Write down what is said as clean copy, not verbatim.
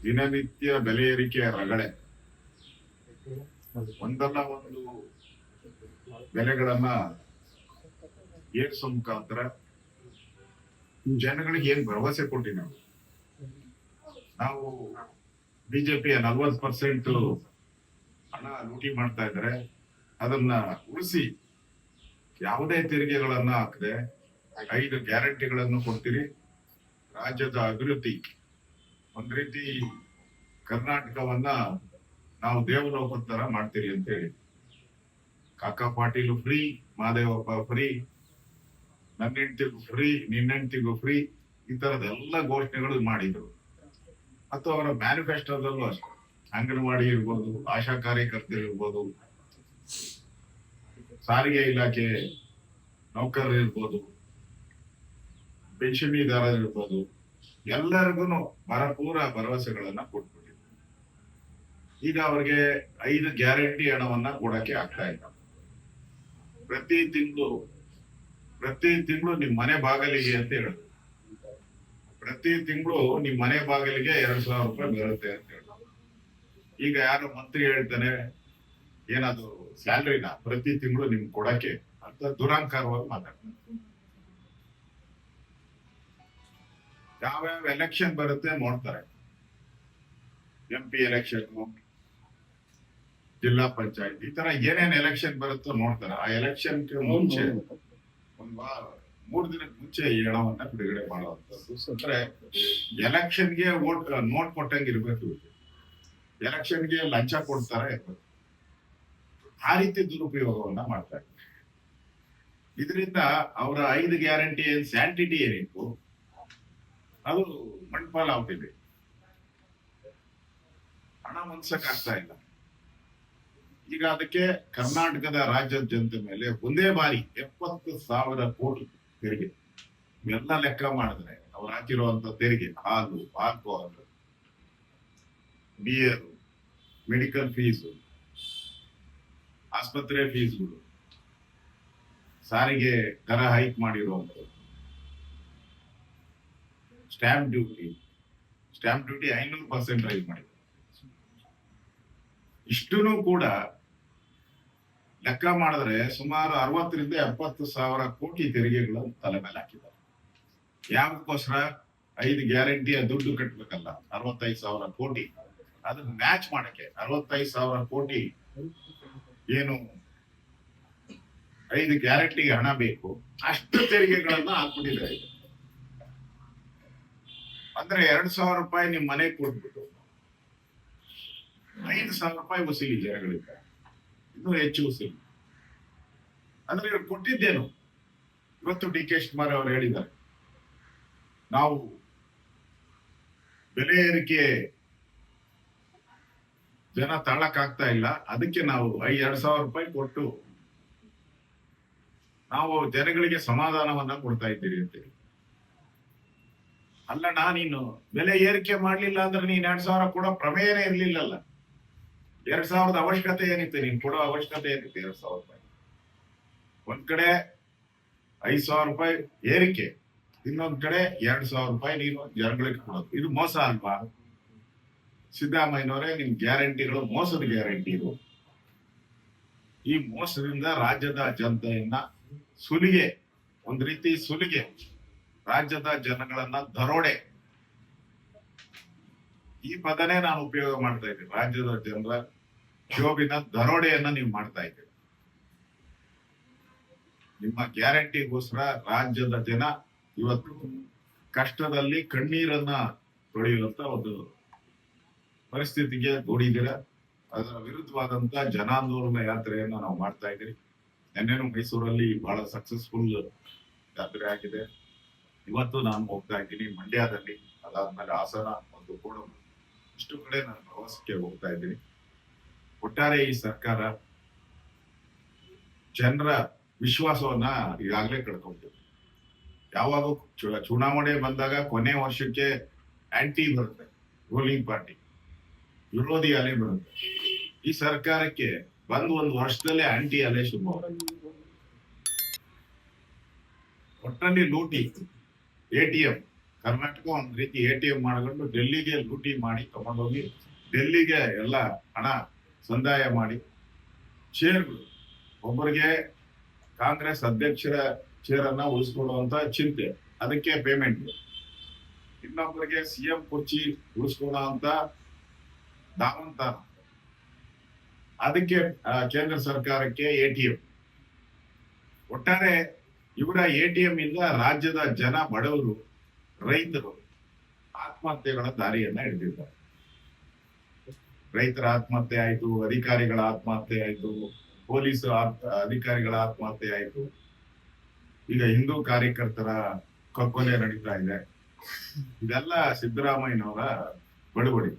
ದಿನನಿತ್ಯ ಬೆಲೆ ಏರಿಕೆಯ ರಗಳೆ. ಒಂದಲ್ಲ ಒಂದು ಬೆಲೆಗಳನ್ನ ಏರಿಸೋ ಮುಖಾಂತರ ಜನಗಳಿಗೆ ಏನ್ ಭರವಸೆ ಕೊಟ್ಟಿ ನಾವು ಬಿಜೆಪಿಯ 40% ಹಣ ಲೂಟಿ ಮಾಡ್ತಾ ಇದ್ದಾರೆ. ಅದನ್ನ ಉಳಿಸಿ ಯಾವುದೇ ತೆರಿಗೆಗಳನ್ನ ಹಾಕದೆ 5 ಗ್ಯಾರಂಟಿಗಳನ್ನು ಕೊಡ್ತೀರಿ. ರಾಜ್ಯದ ಅಭಿವೃದ್ಧಿ ಒಂದ್ ರೀತಿ ಕರ್ನಾಟಕವನ್ನ ನಾವು ದೇವಲೋಕದ ತರ ಮಾಡ್ತೀರಿ ಅಂತ ಹೇಳಿ. ಕಾಕಾ ಪಾಟೀಲ್ ಫ್ರೀ, ಮಹದೇವಪ್ಪ ಫ್ರೀ, ನನ್ನ ಹೆಂಡತಿಗೂ ಫ್ರೀ, ನಿನ್ನ ಹೆಂಡತಿಗೂ ಫ್ರೀ, ಈ ತರದ ಎಲ್ಲ ಘೋಷಣೆಗಳು ಮಾಡಿದ್ರು. ಮತ್ತು ಅವರ ಮ್ಯಾನಿಫೆಸ್ಟೋದಲ್ಲೂ ಅಷ್ಟೇ, ಅಂಗನವಾಡಿ ಇರ್ಬೋದು, ಆಶಾ ಕಾರ್ಯಕರ್ತರು ಇರ್ಬೋದು, ಸಾರಿಗೆ ಇಲಾಖೆ ನೌಕರರು ಇರ್ಬೋದು, ಪೆನ್ಷನ್ದಾರರು ಇರ್ಬೋದು, ಎಲ್ಲರಿಗೂ ಭರಪೂರ ಭರವಸೆಗಳನ್ನ ಕೊಟ್ಬಿಟ್ಟಿದ್ರು. ಈಗ ಅವ್ರಿಗೆ 5 ಗ್ಯಾರಂಟಿ ಹಣವನ್ನ ಕೊಡಕ್ಕೆ ಆಗ್ತಾ ಇಲ್ಲ. ಪ್ರತಿ ತಿಂಗಳು ನಿಮ್ ಮನೆ ಬಾಗಿಲಿಗೆ ಅಂತ ಹೇಳುದು, ಪ್ರತಿ ತಿಂಗಳು ನಿಮ್ ಮನೆ ಬಾಗಿಲಿಗೆ 2,000 ರೂಪಾಯಿ ಬರುತ್ತೆ ಅಂತ ಹೇಳುದು. ಈಗ ಯಾರೋ ಮಂತ್ರಿ ಹೇಳ್ತಾನೆ ಏನದು ಸ್ಯಾಲ್ರಿನ ಪ್ರತಿ ತಿಂಗಳು ನಿಮ್ ಕೊಡಕ್ಕೆ ಅಂತ ದುರಾಂಕಾರವಾಗಿ ಮಾತಾಡ್ತಾರೆ. ಯಾವ್ಯಾವ ಎಲೆಕ್ಷನ್ ಬರುತ್ತೆ ನೋಡ್ತಾರೆ. MP ಎಲೆಕ್ಷನ್, ಜಿಲ್ಲಾ ಪಂಚಾಯತ್, ಈ ತರ ಏನೇನ್ ಎಲೆಕ್ಷನ್ ಬರುತ್ತೋ ನೋಡ್ತಾರೆ. ಆ ಎಲೆಕ್ಷನ್ ಮುಂಚೆ 3 ದಿನಕ್ಕೆ ಮುಂಚೆ ಈ ಹಣವನ್ನ ಬಿಡುಗಡೆ ಮಾಡುವಂತದ್ದು. ಅಂದ್ರೆ ಎಲೆಕ್ಷನ್ಗೆ ನೋಟ್ ಕೊಟ್ಟಂಗೆ ಇರ್ಬೇಕು, ಎಲೆಕ್ಷನ್ಗೆ ಲಂಚ ಕೊಡ್ತಾರ ಇರ್ಬೇಕು. ಆ ರೀತಿ ದುರುಪಯೋಗವನ್ನ ಮಾಡ್ತಾರೆ. ಇದರಿಂದ ಅವರ 5 ಗ್ಯಾರಂಟಿ ಸ್ಯಾಂಟಿಟಿ ಏನಿತ್ತು ಅದು ಮಣ್ಪಾಲ ಆಗ್ತಿದೆ. ಹಣ ಹೊಂದ್ಸಕ್ ಆಗ್ತಾ ಇಲ್ಲ. ಈಗ ಅದಕ್ಕೆ ಕರ್ನಾಟಕದ ರಾಜ್ಯದ ಜನತೆ ಮೇಲೆ ಒಂದೇ ಬಾರಿ 70,000 ಕೋಟಿ ತೆರಿಗೆ. ಇವೆಲ್ಲ ಲೆಕ್ಕ ಮಾಡಿದ್ರೆ ಅವ್ರು ಹಾಕಿರುವಂತ ತೆರಿಗೆ, ಹಾಲು, ಆಲ್ಕೋಹಾಲ್, ಬಿಯರ್, ಮೆಡಿಕಲ್ ಫೀಸು, ಆಸ್ಪತ್ರೆ ಫೀಸ್ಗಳು, ಸಾರಿಗೆ ದರ ಹೈಕ್ ಮಾಡಿರುವಂಥದ್ದು, ಸ್ಟ್ಯಾಂಪ್ ಡ್ಯೂಟಿ 500% ರೈಸ್ ಮಾಡಿದ್ರು. ಇಷ್ಟೂ ಕೂಡ ಲೆಕ್ಕ ಮಾಡಿದ್ರೆ ಸುಮಾರು 60,000 ರಿಂದ 70,000 ಕೋಟಿ ತೆರಿಗೆಗಳನ್ನು ತಲೆ ಮೇಲೆ ಹಾಕಿದ್ದಾರೆ. ಯಾವಕ್ಕೋಸ್ಕರ? 5 ಗ್ಯಾರಂಟಿಯ ದುಡ್ಡು ಕಟ್ಟಬೇಕಲ್ಲ, 65,000 ಕೋಟಿ. ಅದನ್ನ ಮ್ಯಾಚ್ ಮಾಡಕ್ಕೆ 65,000 ಕೋಟಿ ಏನು 5 ಗ್ಯಾರಂಟಿಗೆ ಹಣ ಬೇಕು, ಅಷ್ಟು ತೆರಿಗೆಗಳನ್ನ ಹಾಕ್ಬಿಟ್ಟಿದ್ದಾರೆ. ಅಂದ್ರೆ 2,000 ರೂಪಾಯಿ ನಿಮ್ ಮನೆಗೆ ಕೊಟ್ಬಿಟ್ಟು 5,000 ರೂಪಾಯಿ ವಸೂಲಿ ಜನಗಳಿಂದ, ಇನ್ನೂ ಹೆಚ್ಚು ವಸೂಲಿ. ಅಂದ್ರೆ ಇವ್ರು ಕೊಟ್ಟಿದ್ದೇನು? ಇವತ್ತು DK ಶಿವಕುಮಾರ್ ಅವರು ಹೇಳಿದ್ದಾರೆ, ನಾವು ಬೆಲೆ ಏರಿಕೆ ಜನ ತಾಳಕ್ ಆಗ್ತಾ ಇಲ್ಲ, ಅದಕ್ಕೆ ನಾವು 2,000 ರೂಪಾಯಿ ಕೊಟ್ಟು ನಾವು ಜನಗಳಿಗೆ ಸಮಾಧಾನವನ್ನ ಕೊಡ್ತಾ ಇದ್ದೀರಿ ಅಂತೇಳಿ. ಅಲ್ಲಣ್ಣ, ನೀನು ಬೆಲೆ ಏರಿಕೆ ಮಾಡ್ಲಿಲ್ಲ ಅಂದ್ರೆ ನೀನ್ 2,000 ಕೊಡೋ ಪ್ರಮೇಯನೇ ಇರ್ಲಿಲ್ಲಲ್ಲ. 2,000 ಅವಶ್ಯಕತೆ ಏನಿತ್ತು? ನೀನ್ ಕೊಡೋ ಅವಶ್ಯಕತೆ ಏನಿತ್ತು? 2,000 ರೂಪಾಯಿ. ಒಂದ್ ಕಡೆ 5,000 ರೂಪಾಯಿ ಏರಿಕೆ, ಇನ್ನೊಂದ್ ಕಡೆ 2,000 ರೂಪಾಯಿ ನೀನು ಜನಗಳಿಗೆ ಕೊಡೋದು. ಇದು ಮೋಸ ಅಲ್ವಾ? ಸಿದ್ದರಾಮಯ್ಯನವರೇ, ನಿಮ್ ಗ್ಯಾರಂಟಿಗಳು ಮೋಸದ ಗ್ಯಾರಂಟಿ ಇದು. ಈ ಮೋಸದಿಂದ ರಾಜ್ಯದ ಜನತೆಯನ್ನ ಸುಲಿಗೆ, ಒಂದ್ ರೀತಿ ಸುಲಿಗೆ, ರಾಜ್ಯದ ಜನಗಳನ್ನ ದರೋಡೆ, ಈ ಪದನೇ ನಾನು ಉಪಯೋಗ ಮಾಡ್ತಾ ಇದ್ದೀನಿ. ರಾಜ್ಯದ ಜನರ ಜೋಬಿನ ದರೋಡೆಯನ್ನ ನೀವು ಮಾಡ್ತಾ ಇದ್ದೀರಿ. ನಿಮ್ಮ ಗ್ಯಾರಂಟಿಗೋಸ್ಕರ ರಾಜ್ಯದ ಜನ ಇವತ್ತು ಕಷ್ಟದಲ್ಲಿ ಕಣ್ಣೀರನ್ನ ತೊಳೆಯುವಂತ ಒಂದು ಪರಿಸ್ಥಿತಿಗೆ ದೂಡಿದ್ದೀರ. ಅದರ ವಿರುದ್ಧವಾದಂತ ಜನಾಂದೋಲನ ಯಾತ್ರೆಯನ್ನ ನಾವು ಮಾಡ್ತಾ ಇದ್ದೀವಿ. ನಿನ್ನೆನೂ ಮೈಸೂರಲ್ಲಿ ಬಹಳ ಸಕ್ಸಸ್ಫುಲ್ ಯಾತ್ರೆ ಆಗಿದೆ. ಇವತ್ತು ನಾನು ಹೋಗ್ತಾ ಇದ್ದೀನಿ ಮಂಡ್ಯದಲ್ಲಿ, ಅದಾದ್ಮೇಲೆ ಹಾಸನ ಮತ್ತು ಕೋಡೂರು, ಇಷ್ಟು ಕಡೆ ನಾನು ಪ್ರವಾಸಕ್ಕೆ ಹೋಗ್ತಾ ಇದ್ದೀನಿ. ಒಟ್ಟಾರೆ ಈ ಸರ್ಕಾರ ಜನರ ವಿಶ್ವಾಸವನ್ನ ಈಗಾಗಲೇ ಕಳ್ಕೊಂಡಿದೆ. ಯಾವಾಗ ಚುನಾವಣೆ ಬಂದಾಗ ಕೊನೆ ವರ್ಷಕ್ಕೆ ಆಂಟಿ ಬರುತ್ತೆ, ರೂಲಿಂಗ್ ಪಾರ್ಟಿ ವಿರೋಧಿ ಅಲೆ ಬರುತ್ತೆ. ಈ ಸರ್ಕಾರಕ್ಕೆ ಬಂದು 1 ವರ್ಷದಲ್ಲೇ ಆಂಟಿ ಅಲೆ ಶುರು. ಒಟ್ಟಲ್ಲಿ ಲೂಟಿ, ATM ಕರ್ನಾಟಕ ಒಂದ್ ರೀತಿ ATM ಮಾಡ್ಕೊಂಡು ಡೆಲ್ಲಿಗೆ ಲೂಟಿ ಮಾಡಿ ತಗೊಂಡೋಗಿ ಡೆಲ್ಲಿಗೆ ಎಲ್ಲ ಹಣ ಸಂದಾಯ ಮಾಡಿ ಚೇರ್ಗಳು ಒಬ್ಬರಿಗೆ ಕಾಂಗ್ರೆಸ್ ಅಧ್ಯಕ್ಷರ ಚೇರನ್ನ ಉಳಿಸ್ಕೊಳ್ಳುವಂತ ಚಿಂತೆ, ಅದಕ್ಕೆ ಪೇಮೆಂಟ್. ಇನ್ನೊಬ್ಬರಿಗೆ CM ಕುರ್ಚಿ ಉಳಿಸ್ಕೊಳ್ಳೋ ಅಂತ ದಾವಂತ, ಅದಕ್ಕೆ ಕೇಂದ್ರ ಸರ್ಕಾರಕ್ಕೆ ATM. ಒಟ್ಟಾರೆ ಇವರ ATM ಇಂದ ರಾಜ್ಯದ ಜನ, ಬಡವರು, ರೈತರು ಆತ್ಮಹತ್ಯೆಗಳ ದಾರಿಯನ್ನ ಹಿಡಿದಿದ್ದಾರೆ. ರೈತರ ಆತ್ಮಹತ್ಯೆ ಆಯ್ತು, ಅಧಿಕಾರಿಗಳ ಆತ್ಮಹತ್ಯೆ ಆಯ್ತು, ಪೊಲೀಸ್ ಅಧಿಕಾರಿಗಳ ಆತ್ಮಹತ್ಯೆ ಆಯ್ತು, ಈಗ ಹಿಂದೂ ಕಾರ್ಯಕರ್ತರ ಕೊಲೆ ನಡೀತಾ ಇದೆ. ಇದೆಲ್ಲ ಸಿದ್ದರಾಮಯ್ಯನವರ ಬಡವಡಿ.